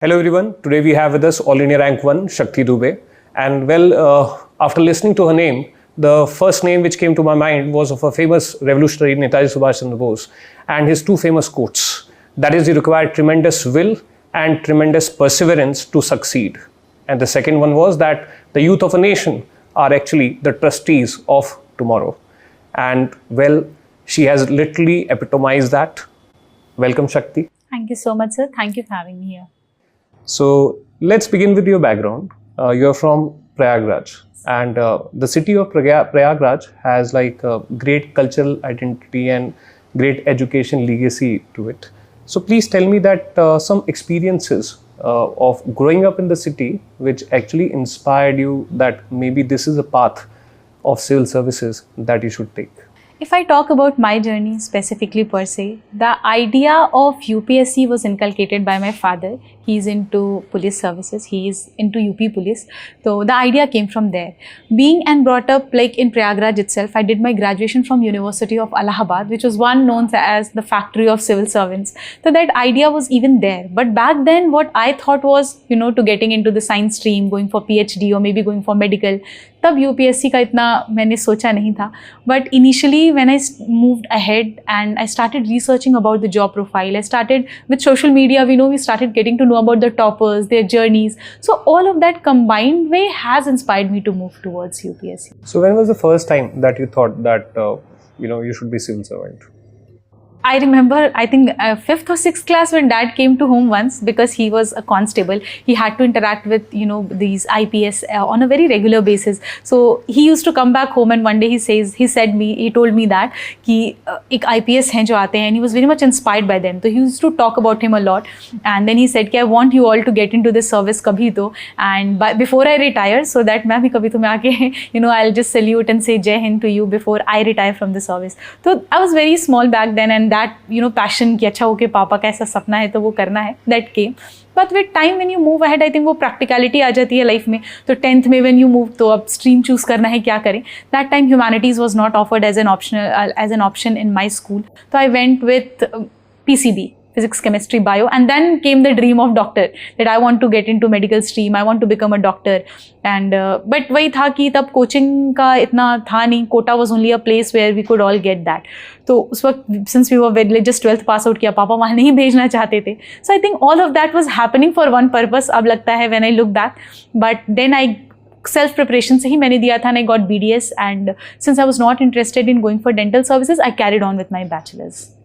Hello everyone, today we have with us All India Rank 1, Shakti Dubey. And after listening to her name, the first name which came to my mind was of a famous revolutionary Netaji Subhash Chandra Bose and his two famous quotes. That is, you require tremendous will and tremendous perseverance to succeed. And the second one was that the youth of a nation are actually the trustees of tomorrow. And she has literally epitomized that. Welcome, Shakti. Thank you so much, sir. Thank you for having me here. So let's begin with your background. You're from Prayagraj, and the city of Prayagraj has like a great cultural identity and great education legacy to it. So please tell me that some experiences of growing up in the city which actually inspired you that maybe this is a path of civil services that you should take. If I talk about my journey specifically per se, the idea of UPSC was inculcated by my father. He's into police services. He is into UP police. So the idea came from there. Being and brought up like in Prayagraj itself, I did my graduation from University of Allahabad, which was one known as the factory of civil servants. So that idea was even there. But back then what I thought was, to getting into the science stream, going for PhD or maybe going for medical, तब UPSC का इतना मैंने सोचा नहीं था. But initially when I moved ahead and I started researching about the job profile, I started with social media, we started getting to know about the toppers, their journeys. So all of that combined way has inspired me to move towards UPSC. So when was the first time that you thought that, you should be civil servant? I remember, I think 5th or 6th class when dad came to home once because he was a constable. He had to interact with, these IPS on a very regular basis. So he used to come back home and one day he told me that कि एक IPS हैं जो आते हैं, and he was very much inspired by them. So he used to talk about him a lot. And then he said कि I want you all to get into this service कभी तो. And before I retire, so that मैं भी कभी तो मैं आके, I'll just salute and say Jai Hind to you before I retire from the service. So I was very small back then and that passion कि अच्छा okay पापा का ऐसा सपना है तो वो करना है, that came. But with time when you move ahead, I think वो practicality आ जाती है life में. तो 10th में when you move तो अब stream choose करना है क्या करें. That time humanities was not offered as an option in my school. So I went with PCB. Physics, chemistry, bio, and then came the dream of doctor, that I want to get into medical stream, I want to become a doctor. And but वही था कि तब coaching का इतना था नहीं, Kota was only a place where we could all get that. तो उस वक्त since we were just 12th pass out किया, पापा वहाँ नहीं भेजना चाहते थे. So I think all of that was happening for one purpose. अब लगता है when I look back, but then self preparation से ही मैंने दिया था and I got BDS, and since I was not interested in going for dental services, I carried on with my bachelor's.